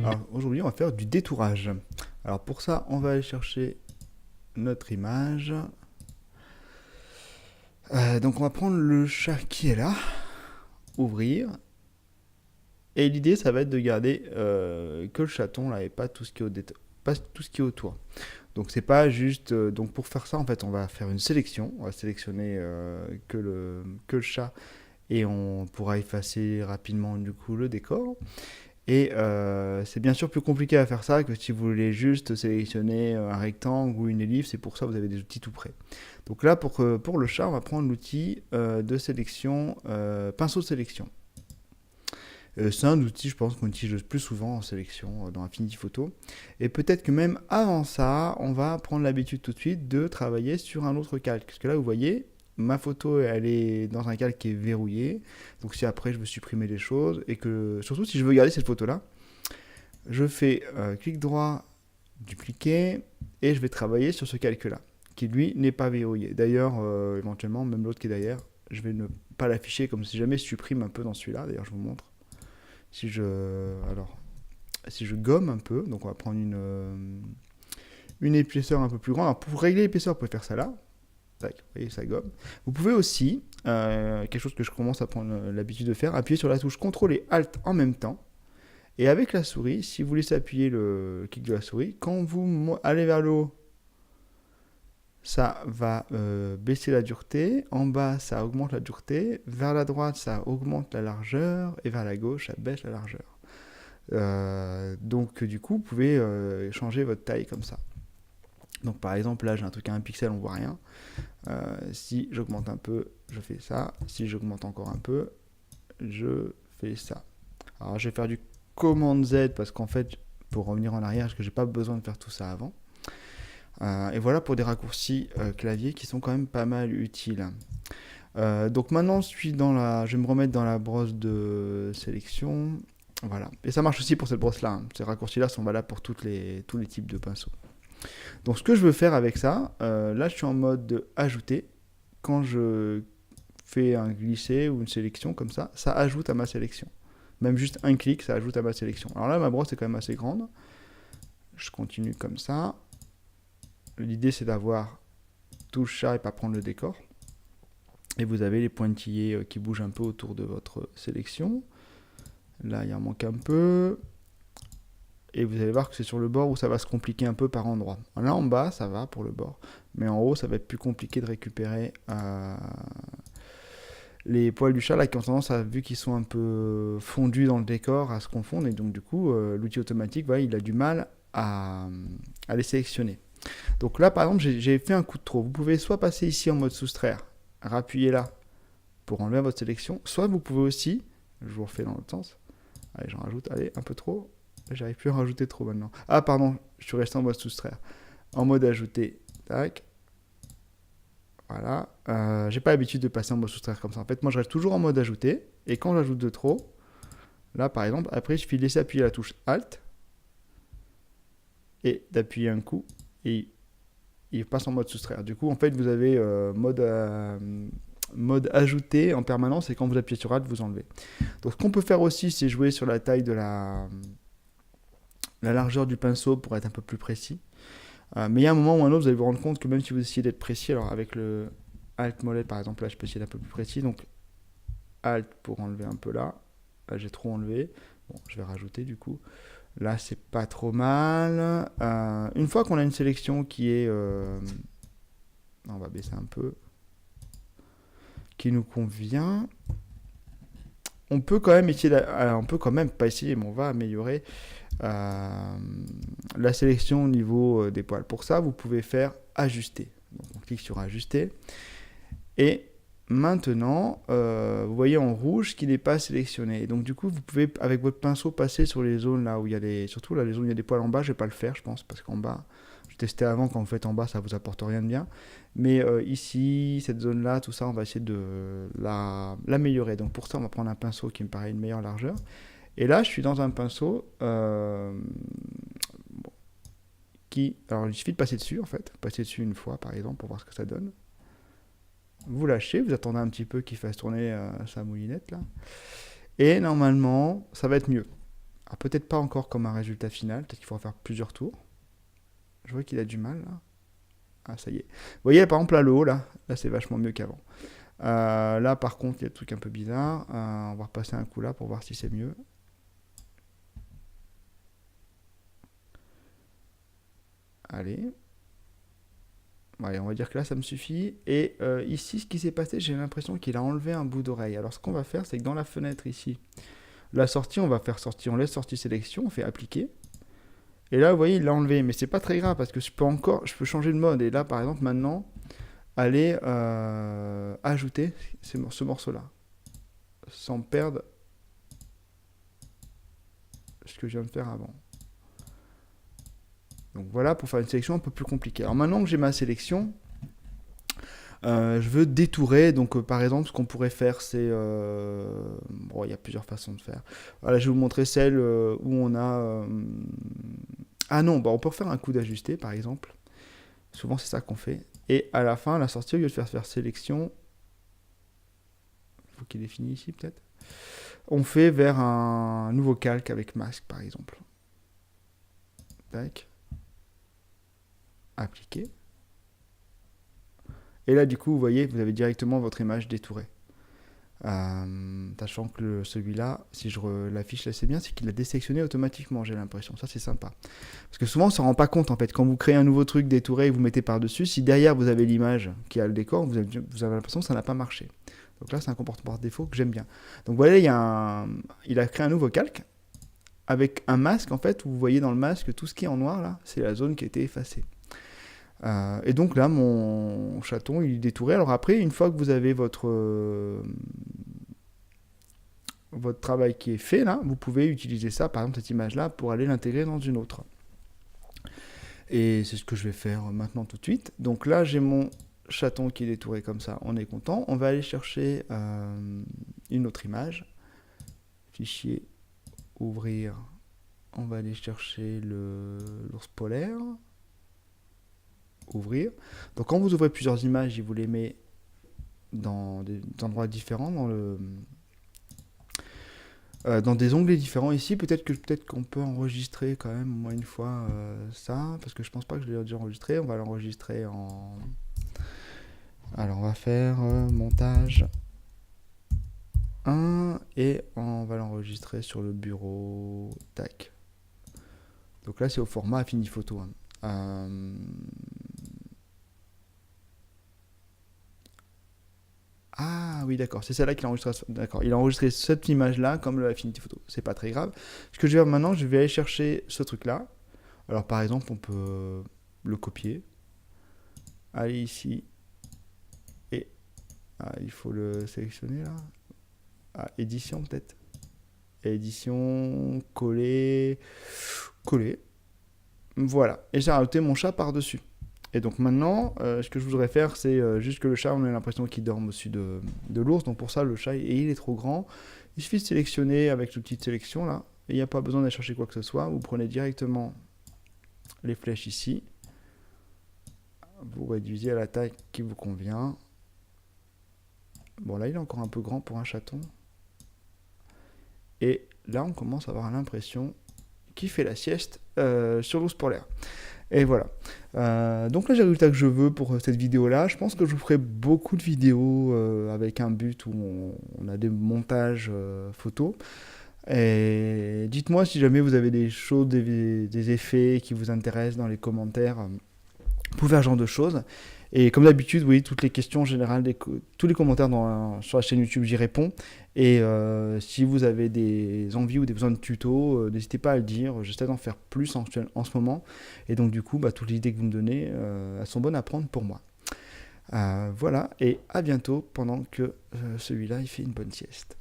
Alors aujourd'hui, on va faire du détourage. Alors pour ça, on va aller chercher notre image. Donc on va prendre le chat qui est là, ouvrir. Et l'idée, ça va être de garder que le chaton là et pas tout ce qui est pas tout ce qui est autour. Donc c'est pas juste. Donc pour faire ça, en fait, on va faire une sélection. On va sélectionner que le chat et on pourra effacer rapidement du coup le décor. Et c'est bien sûr plus compliqué à faire ça que si vous voulez juste sélectionner un rectangle ou une ellipse, et pour ça vous avez des outils tout prêts. Donc là pour le chat, on va prendre l'outil de sélection, pinceau de sélection. C'est un outil, je pense, qu'on utilise le plus souvent en sélection dans Affinity Photo. Et peut-être que même avant ça, on va prendre l'habitude tout de suite de travailler sur un autre calque. Parce que là, vous voyez, ma photo, elle est dans un calque qui est verrouillé. Donc si après, je veux supprimer les choses, et que, surtout si je veux garder cette photo-là, je fais clic droit, dupliquer, et je vais travailler sur ce calque-là, qui lui n'est pas verrouillé. D'ailleurs, éventuellement, même l'autre qui est derrière, je vais ne pas l'afficher comme si jamais je supprime un peu dans celui-là. D'ailleurs, je vous montre. Alors, si je gomme un peu, donc on va prendre une épaisseur un peu plus grande. Alors pour régler l'épaisseur, vous pouvez faire ça là. Tac, vous voyez, ça gomme. Vous pouvez aussi, quelque chose que je commence à prendre l'habitude de faire, appuyer sur la touche CTRL et ALT en même temps. Et avec la souris, si vous laissez appuyer le clic de la souris, quand vous allez vers le haut, ça va baisser la dureté. En bas, ça augmente la dureté. Vers la droite, ça augmente la largeur. Et vers la gauche, ça baisse la largeur. Donc du coup, vous pouvez changer votre taille comme ça. Donc par exemple, là j'ai un truc à 1 pixel, on voit rien. Si j'augmente un peu, je fais ça. Si j'augmente encore un peu, je fais ça. Alors je vais faire du commande Z parce qu'en fait, pour revenir en arrière, parce que j'ai pas besoin de faire tout ça avant. Et voilà pour des raccourcis clavier qui sont quand même pas mal utiles. Donc maintenant, je vais me remettre dans la brosse de sélection. Voilà. Et ça marche aussi pour cette brosse-là. Hein. Ces raccourcis-là sont valables pour tous les types de pinceaux. Donc ce que je veux faire avec ça, là je suis en mode de ajouter. Quand je fais un glisser ou une sélection comme ça ajoute à ma sélection. Même juste un clic, ça ajoute à ma sélection. Alors là, ma brosse est quand même assez grande. Je continue comme ça. L'idée c'est d'avoir tout le chat et pas prendre le décor. Et vous avez les pointillés qui bougent un peu autour de votre sélection. Là, il en manque un peu. Et vous allez voir que c'est sur le bord où ça va se compliquer un peu par endroit. Là, en bas, ça va pour le bord. Mais en haut, ça va être plus compliqué de récupérer les poils du chat, là, qui ont tendance, vu qu'ils sont un peu fondus dans le décor, à se confondre. Et donc, du coup, l'outil automatique, voilà, il a du mal à les sélectionner. Donc là, par exemple, j'ai fait un coup de trop. Vous pouvez soit passer ici en mode soustraire, rappuyez là pour enlever votre sélection, soit vous pouvez aussi, je vous refais dans l'autre sens, allez j'en rajoute, allez un peu trop, j'arrive plus à en rajouter trop maintenant, ah pardon, je suis resté en mode soustraire, en mode ajouter, tac, voilà, j'ai pas l'habitude de passer en mode soustraire comme ça, en fait moi je reste toujours en mode ajouter, et quand j'ajoute de trop, là par exemple, après il suffit de laisser appuyer la touche Alt, et d'appuyer un coup, et il passe en mode soustraire. Du coup, en fait, vous avez mode ajouté en permanence et quand vous appuyez sur Alt, vous enlevez. Donc, ce qu'on peut faire aussi, c'est jouer sur la taille de la largeur du pinceau pour être un peu plus précis. Mais il y a un moment ou un autre, vous allez vous rendre compte que même si vous essayez d'être précis, alors avec le Alt molette par exemple, là, je peux essayer d'être un peu plus précis. Donc, Alt pour enlever un peu là. Là, j'ai trop enlevé. Bon, je vais rajouter du coup. Là, c'est pas trop mal. Une fois qu'on a une sélection qui est... on va baisser un peu. Qui nous convient. On peut quand même essayer... on peut quand même pas essayer, mais on va améliorer la sélection au niveau des poils. Pour ça, vous pouvez faire ajuster. Donc, on clique sur ajuster. Et maintenant, vous voyez en rouge qui n'est pas sélectionné. Et donc du coup, vous pouvez avec votre pinceau passer sur les zones là où il y a les, surtout là les zones où il y a des poils en bas. Je vais pas le faire, je pense, parce qu'en bas, je testais avant quand vous faites en bas, ça vous apporte rien de bien. Mais ici, cette zone là, tout ça, on va essayer de l'améliorer. Donc pour ça, on va prendre un pinceau qui me paraît une meilleure largeur. Et là, je suis dans un pinceau alors il suffit de passer dessus en fait, passer dessus une fois par exemple pour voir ce que ça donne. Vous lâchez, vous attendez un petit peu qu'il fasse tourner sa moulinette là. Et normalement, ça va être mieux. Alors peut-être pas encore comme un résultat final, peut-être qu'il faudra faire plusieurs tours. Je vois qu'il a du mal là. Ah ça y est. Vous voyez par exemple là le haut là c'est vachement mieux qu'avant. Là par contre il y a des trucs un peu bizarres. On va repasser un coup là pour voir si c'est mieux. Allez. Allez, on va dire que là ça me suffit. Et ici ce qui s'est passé, j'ai l'impression qu'il a enlevé un bout d'oreille. Alors ce qu'on va faire, c'est que dans la fenêtre ici, la sortie, on va faire sortie, on laisse sortie sélection, on fait appliquer. Et là vous voyez il l'a enlevé, mais c'est pas très grave parce que je peux changer de mode. Et là par exemple maintenant, aller ajouter ce morceau-là, sans perdre ce que je viens de faire avant. Donc voilà pour faire une sélection un peu plus compliquée. Alors maintenant que j'ai ma sélection, je veux détourer. Donc par exemple, ce qu'on pourrait faire, c'est... bon, il y a plusieurs façons de faire. Voilà, je vais vous montrer celle où on a... ah non, bah, on peut faire un coup d'ajuster par exemple. Souvent c'est ça qu'on fait. Et à la fin, la sortie, au lieu de faire sélection, il faut qu'il est fini ici peut-être, on fait vers un nouveau calque avec masque par exemple. Tac. Appliquer. Et là du coup vous voyez vous avez directement votre image détourée. Sachant que celui-là, si je l'affiche assez bien, c'est qu'il a désélectionné automatiquement, j'ai l'impression. Ça c'est sympa. Parce que souvent on ne s'en rend pas compte en fait. Quand vous créez un nouveau truc détouré et vous mettez par-dessus, si derrière vous avez l'image qui a le décor, vous avez l'impression que ça n'a pas marché. Donc là c'est un comportement par défaut que j'aime bien. Donc voilà, il a créé un nouveau calque avec un masque en fait, où vous voyez dans le masque tout ce qui est en noir là, c'est la zone qui a été effacée. Et donc là, mon chaton, il est détouré. Alors après, une fois que vous avez votre travail qui est fait, là, vous pouvez utiliser ça, par exemple cette image-là, pour aller l'intégrer dans une autre. Et c'est ce que je vais faire maintenant tout de suite. Donc là, j'ai mon chaton qui est détouré comme ça, on est content. On va aller chercher une autre image. Fichier, ouvrir. On va aller chercher l'ours polaire. Ouvrir. Donc quand vous ouvrez plusieurs images, il vous les met dans des endroits différents, dans des onglets différents. Ici, peut-être qu'on peut enregistrer quand même au moins une fois ça, parce que je pense pas que je l'ai déjà enregistré. On va l'enregistrer en... Alors on va faire montage 1 et on va l'enregistrer sur le bureau. Tac. Donc là c'est au format Affinity Photo. Ah oui, d'accord, c'est celle-là qu'il a enregistré. D'accord, il a enregistré cette image-là comme le Affinity Photo. C'est pas très grave. Ce que je vais faire maintenant, je vais aller chercher ce truc-là. Alors par exemple, on peut le copier. Aller ici. Et il faut le sélectionner là. Édition peut-être. Édition, coller, coller. Voilà. Et j'ai rajouté mon chat par-dessus. Et donc maintenant, ce que je voudrais faire, c'est juste que le chat, on a l'impression qu'il dorme au-dessus de l'ours. Donc pour ça, le chat, il est trop grand. Il suffit de sélectionner avec l'outil de sélection là. Et il n'y a pas besoin d'aller chercher quoi que ce soit. Vous prenez directement les flèches ici. Vous réduisez à la taille qui vous convient. Bon là, il est encore un peu grand pour un chaton. Et là, on commence à avoir l'impression qu'il fait la sieste sur l'ours polaire. Et voilà. Donc là, j'ai le résultat que je veux pour cette vidéo-là. Je pense que je vous ferai beaucoup de vidéos avec un but où on a des montages photos. Et dites-moi si jamais vous avez des choses, des effets qui vous intéressent dans les commentaires. Vous pouvez faire ce genre de choses. Et comme d'habitude, vous voyez, toutes les questions générales, tous les commentaires sur la chaîne YouTube, j'y réponds. Et si vous avez des envies ou des besoins de tutos, n'hésitez pas à le dire. J'essaie d'en faire plus en ce moment. Et donc du coup, toutes les idées que vous me donnez, elles sont bonnes à prendre pour moi. Voilà, et à bientôt pendant que celui-là, il fait une bonne sieste.